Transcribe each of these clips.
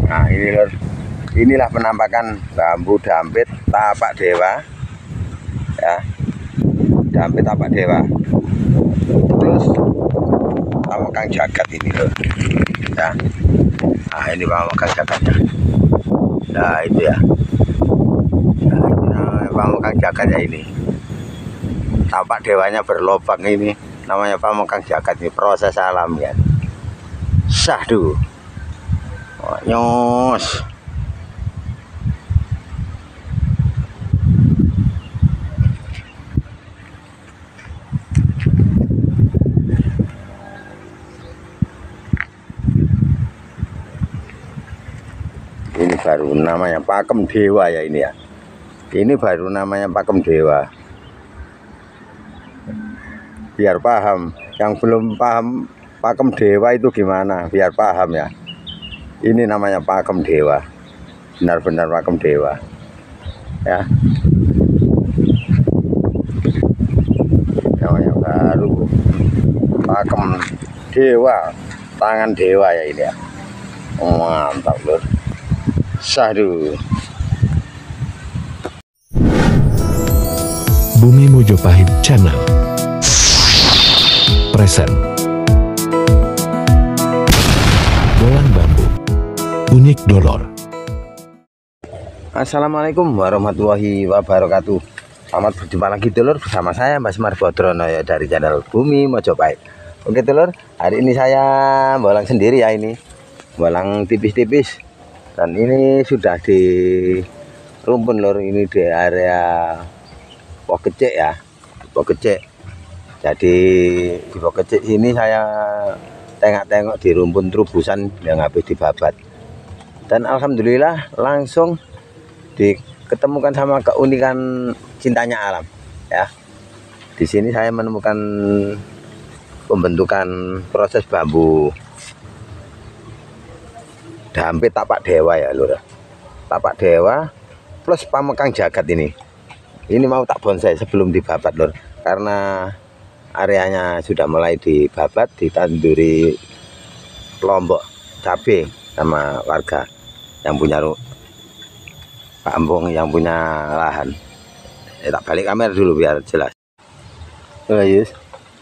Nah ini lor, inilah penampakan bambu dampit tapak dewa ya, dampit tapak dewa. Terus pamukang jagat ini lor ya. Nah ini pamukang jagatnya. Nah itu ya, nah, ini namanya pamukang jagat ya. Ini tapak dewanya berlobang, ini namanya pamukang jagat. Ini proses alam ya. Syahdu nyos. Ini baru namanya pakem dewa ya ini ya. Ini baru namanya pakem dewa. Biar paham, yang belum paham pakem dewa itu gimana, biar paham ya. Ini namanya pakem dewa, benar-benar pakem dewa ya. Namanya baru pakem dewa, tangan dewa ya ini ya. Mantap lur. Syahdu. Bumi Mojopahit Channel present. Bolang bambu unik dolor. Assalamualaikum warahmatullahi wabarakatuh. Selamat berjumpa lagi dulur bersama saya Mas Marbodrono ya, dari channel Bumi Mojopahit. Oke dulur, hari ini saya bolang sendiri ya, ini bolang tipis-tipis. Dan ini sudah di rumpun lur, ini di area Pokecek ya, Pokecek. Jadi di Pokecek ini saya tengok-tengok di rumpun terubusan yang habis dibabat. Dan alhamdulillah langsung diketemukan sama keunikan cintanya alam ya. Di sini saya menemukan pembentukan proses bambu dampit tapak dewa ya lur. Tapak dewa plus pamukang jagat ini. Ini mau tak bonsai sebelum dibabat lur, karena areanya sudah mulai dibabat, ditanduri kelompok cabai sama warga yang punya kampung, yang punya lahan. Tak balik kamera dulu biar jelas. Oh yes,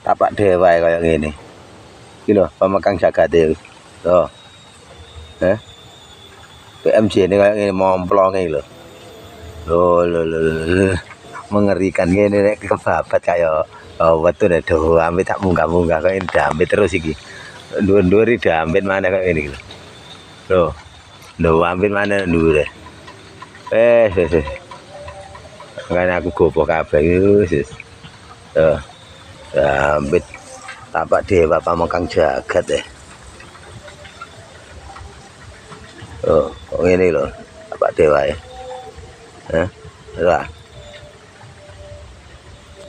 tapak dewa kayak gini. Gini loh, pamukang jagat itu. Tuh. PMJ ini kayak gini momplong ini loh. Loh. Mengerikan gini nek kebabat kayak betul deh, doh ambit tak munggah-munggah kayak ini dampit terus iki. Ndur-nduri dampit mana kayak ini loh. Loh ambit mana ndur deh. Makanya aku gopoh kabeh iki. Tuh. Dampit tapak dewa pamukang jagat deh. Oh, ini loh tapak dewa ya. Lah.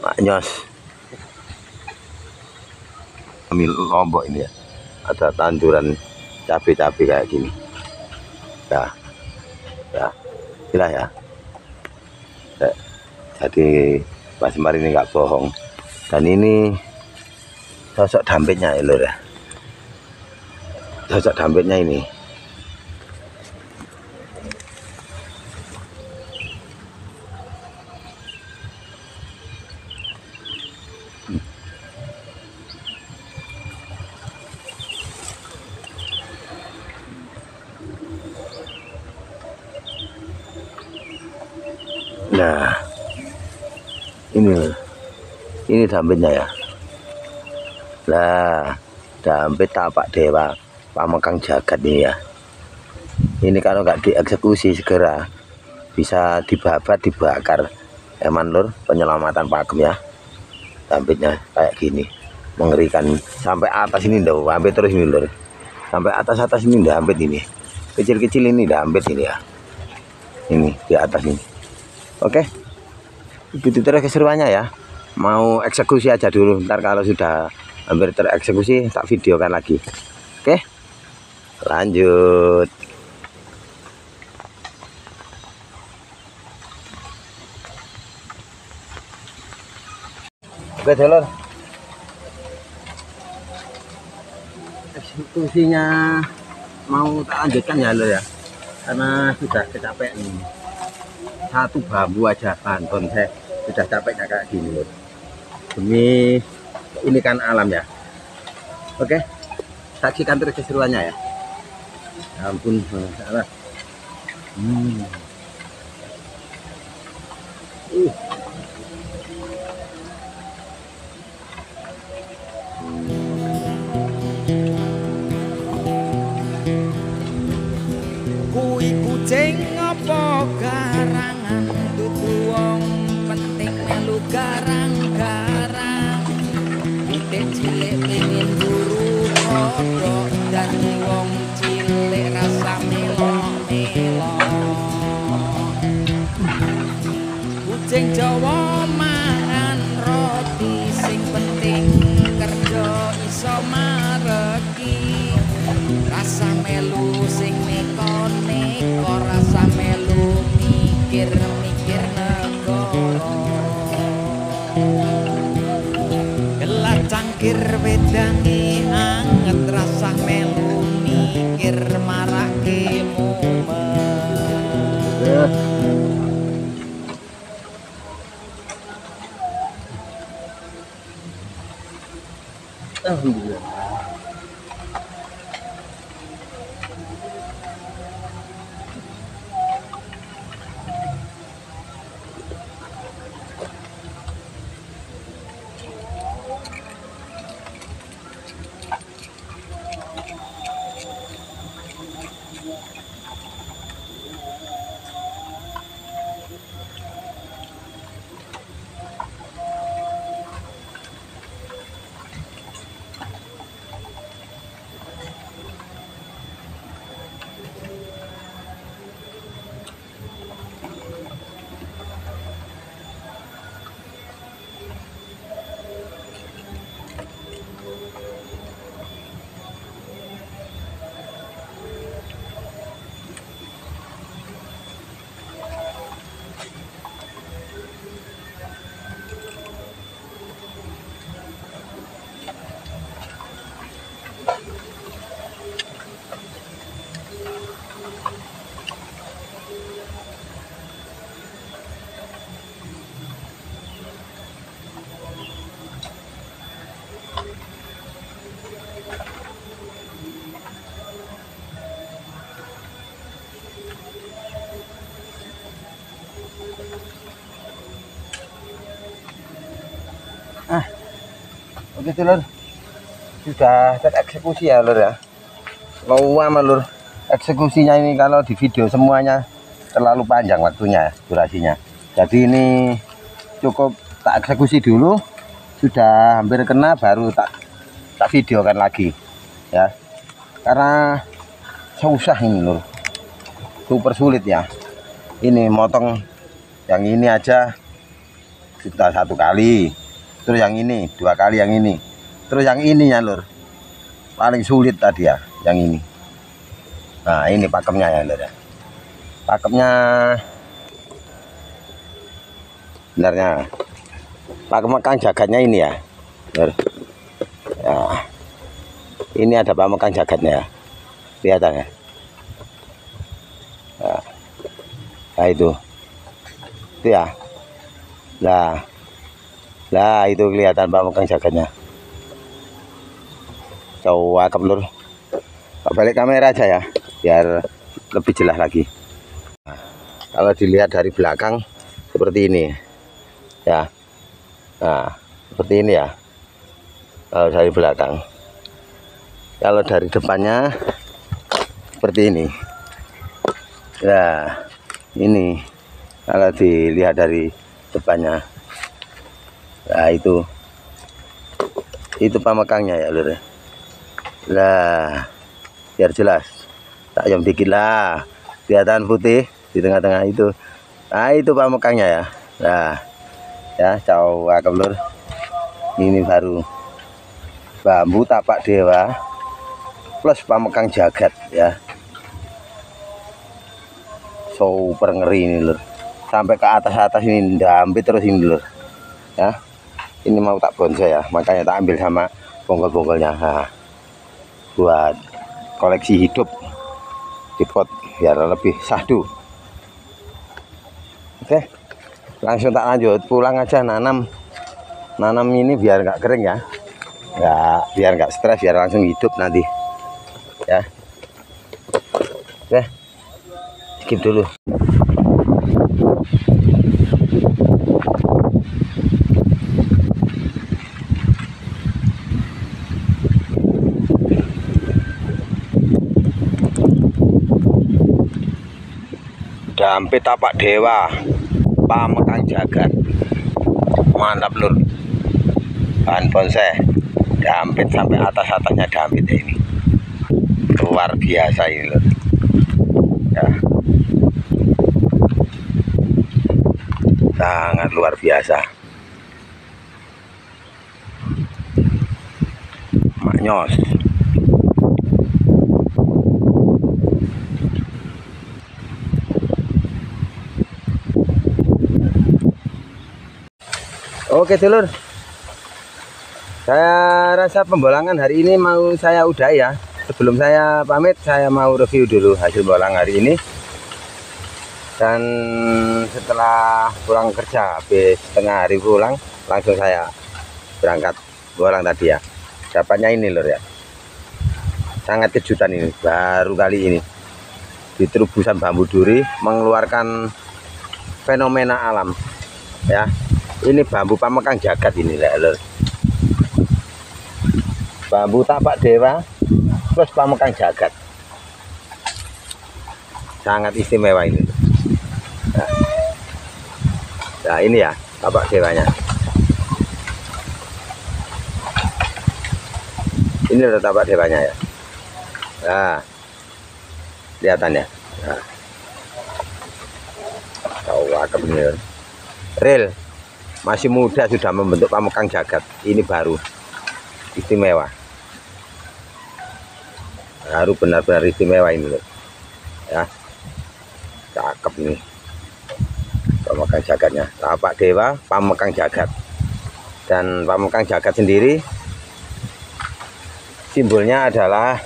Maknyos. Ambil lombok ini ya. Ada tanduran cabai-cabai kayak gini. Ya. Inilah ya. Jadi Mas Mar ini nggak bohong. Dan ini sosok dampitnya ya lur ya. Sosok dampitnya ini. Nah, ini dampitnya ya. Lah, dampit tapak dewa pamukang jagat nih ya. Ini kalau nggak dieksekusi segera bisa dibabat, dibakar. Eman lur, penyelamatan pakem ya. Dampitnya kayak gini, mengerikan. Sampai atas ini ndak, hampir terus ini lur. Sampai atas ini dampit ini. Kecil-kecil ini dampit ini ya. Ini di atas ini. Oke, itu terus keseruannya ya. Mau eksekusi aja dulu, ntar kalau sudah hampir tereksekusi tak videokan lagi. Oke, lanjut. Oke dulur, eksekusinya mau tak lanjutkan ya lur ya, karena sudah kecapean ini. Satu bambu aja banton saya sudah capeknya kayak gini lur, demi keunikan alam ya. Oke, saksikan terus keseruannya ya. Ya ampun, salah. Kuwi kucing apa garangan dudu wong penting melu garang-garang titik cilik pengin buru kodhok dan wong cilik rasa melo-melo kucing Jawa mangan roti sing penting kerja iso mareki rasa melu sing neko-neko rasa melu mikir-mikir negara gelar cangkir wedange anget rasa melu mikir marake momen Alhamdulillah. Oke lur, sudah tereksekusi ya lur ya. Lama lur eksekusinya ini, kalau di video semuanya terlalu panjang waktunya durasinya, jadi ini cukup tak eksekusi dulu. Sudah hampir kena baru tak videokan lagi ya, karena susah ini lur, super sulit ya. Ini motong yang ini aja sudah 1 kali, terus yang ini 2 kali, yang ini terus yang ini ya lur paling sulit tadi ya, yang ini. Nah ini pakemnya ya lur ya, pakemnya sebenarnya pakem kang jagatnya ini ya lur ya. Ini ada pamekang jagatnya ya, kelihatan ya. Nah itu ya, lah itu kelihatan pamekang jagatnya. Coba lur, balik kamera aja ya biar lebih jelas lagi. Nah, kalau dilihat dari belakang seperti ini ya, nah seperti ini ya kalau dari belakang. Kalau dari depannya seperti ini. Nah ini kalau dilihat dari depannya, nah itu pamekangnya ya lur. Nah biar jelas tak jam dikit lah, kelihatan putih di tengah-tengah itu. Nah itu pamekangnya ya. Nah ya coba lur, ini baru bambu tapak dewa plus pamekang jagat ya, super ngeri ini lur, sampai ke atas ini ndampi terus ini lur ya. Ini mau tak bonsai ya, makanya tak ambil sama bonggol-bonggolnya. Nah, buat koleksi hidup. dipot biar lebih sahdu. Oke, langsung tak lanjut pulang aja nanam ini biar nggak kering ya, biar nggak stres, biar langsung hidup nanti ya. Oke, skip dulu. Dampit tapak dewa pamekang jagat, mantap lur. Bahan bonsai dampit sampai atas-atasnya dampit ini, luar biasa ini lur ya, sangat luar biasa. Maknyos. Oke dulur, saya rasa pembolangan hari ini mau saya udahi ya. Sebelum saya pamit, saya mau review dulu hasil bolang hari ini. Dan setelah pulang kerja, habis setengah hari pulang, langsung saya berangkat bolang tadi ya. Dapatnya ini lur ya, sangat kejutan ini, baru kali ini di terubusan bambu duri mengeluarkan fenomena alam ya. Ini bambu pamekang jagat ini lur, bambu tapak dewa plus pamekang jagat, sangat istimewa ini. Nah ini ya tapak dewanya, ini loh tapak dewanya ya. Nah kelihatannya, nah cakep ini lur. Real masih muda sudah membentuk pamekang jagat, ini baru istimewa, baru benar-benar istimewa ini loh ya. Cakep nih pamekang jagatnya, tapak dewa pamekang jagat. Dan pamekang jagat sendiri simbolnya adalah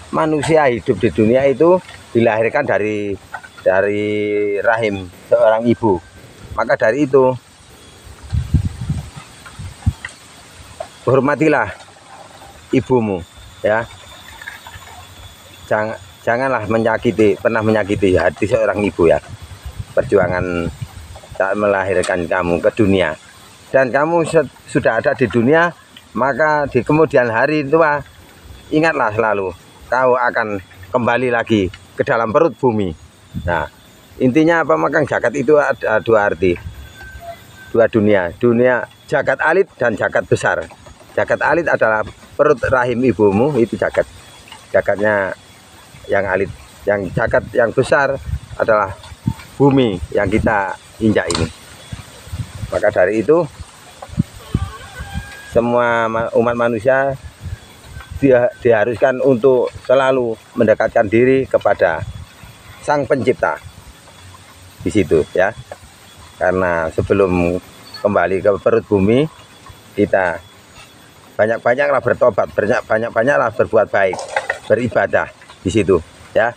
manusia hidup di dunia itu dilahirkan dari rahim seorang ibu. Maka dari itu hormatilah ibumu ya. Janganlah pernah menyakiti hati seorang ibu ya. Perjuangan saat melahirkan kamu ke dunia, dan kamu sudah ada di dunia, maka di kemudian hari tua ingatlah selalu kau akan kembali lagi ke dalam perut bumi. Nah intinya pamekang jagat itu ada dua arti, dua dunia, dunia jagat alit dan jagat besar. Jagat alit adalah perut rahim ibumu, itu jagatnya yang alit. Yang jagat yang besar adalah bumi yang kita injak ini. Maka dari itu semua umat manusia diharuskan untuk selalu mendekatkan diri kepada Sang Pencipta di situ ya. Karena sebelum kembali ke perut bumi, kita banyak-banyaklah bertobat, banyak-banyaklah berbuat baik, beribadah di situ ya.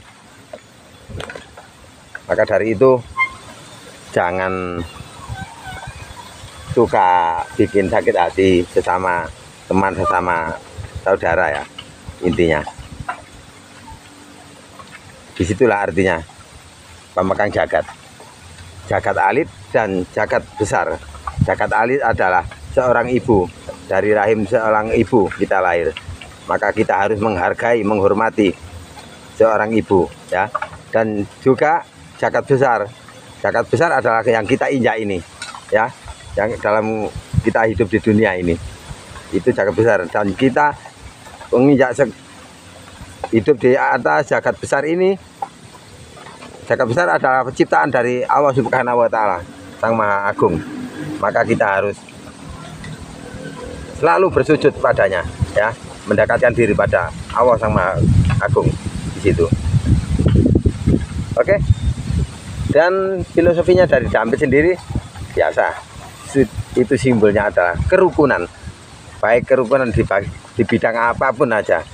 Maka dari itu jangan suka bikin sakit hati sesama teman, sesama saudara ya. Intinya disitulah artinya pamekang jagat, jagat alit dan jagat besar. Jagat alit adalah seorang ibu, dari rahim seorang ibu kita lahir, maka kita harus menghargai, menghormati seorang ibu ya. Dan juga jagat besar adalah yang kita injak ini ya, yang dalam kita hidup di dunia ini, itu jagat besar. Dan kita menginjak hidup di atas jagat besar ini. Jagat besar adalah penciptaan dari Allah Subhanahu wa Ta'ala, Sang Maha Agung. Maka kita harus selalu bersujud padanya ya, mendekatkan diri pada Allah Sang Maha Agung di situ. Oke. Dan filosofinya dari dampit sendiri biasa, itu simbolnya adalah kerukunan. Baik kerukunan di bidang apapun aja,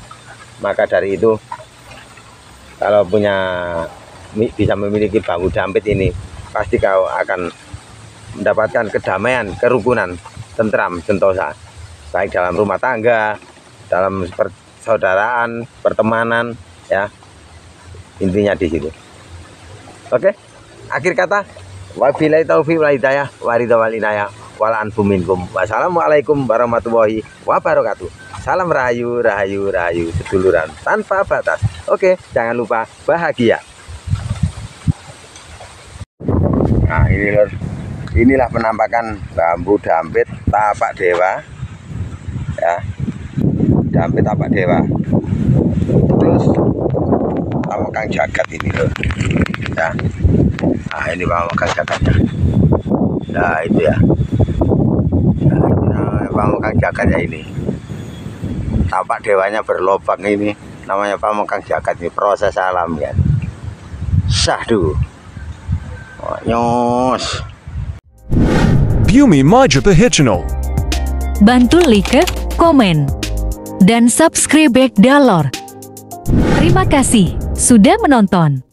Maka dari itu kalau bisa memiliki bambu dampit ini, pasti kau akan mendapatkan kedamaian, kerukunan, tentram, sentosa, baik dalam rumah tangga, dalam persaudaraan, pertemanan, ya, intinya di situ. Oke, akhir kata, wabillahi taufiq wal hidayah, waridha wal inayah, wal anfu minkum. Wassalamualaikum warahmatullahi wabarakatuh. Salam rahayu, rahayu, rahayu, seduluran tanpa batas. Oke, jangan lupa bahagia. Nah ini lor, inilah penampakan bambu dampit tapak dewa, ya, dampit tapak dewa. Terus pamukang jagat ini lor, ya. Nah ini pamukang jagatnya. Nah itu ya, nah, itu namanya pamukang jagat ya ini. Tapak dewanya berlobang ini, namanya pamukang jagat, ini proses alam kan. Sahdu. Nyos. Bumi Majapahit Channel. Bantu like, komen, dan subscribe Dalor. Terima kasih sudah menonton.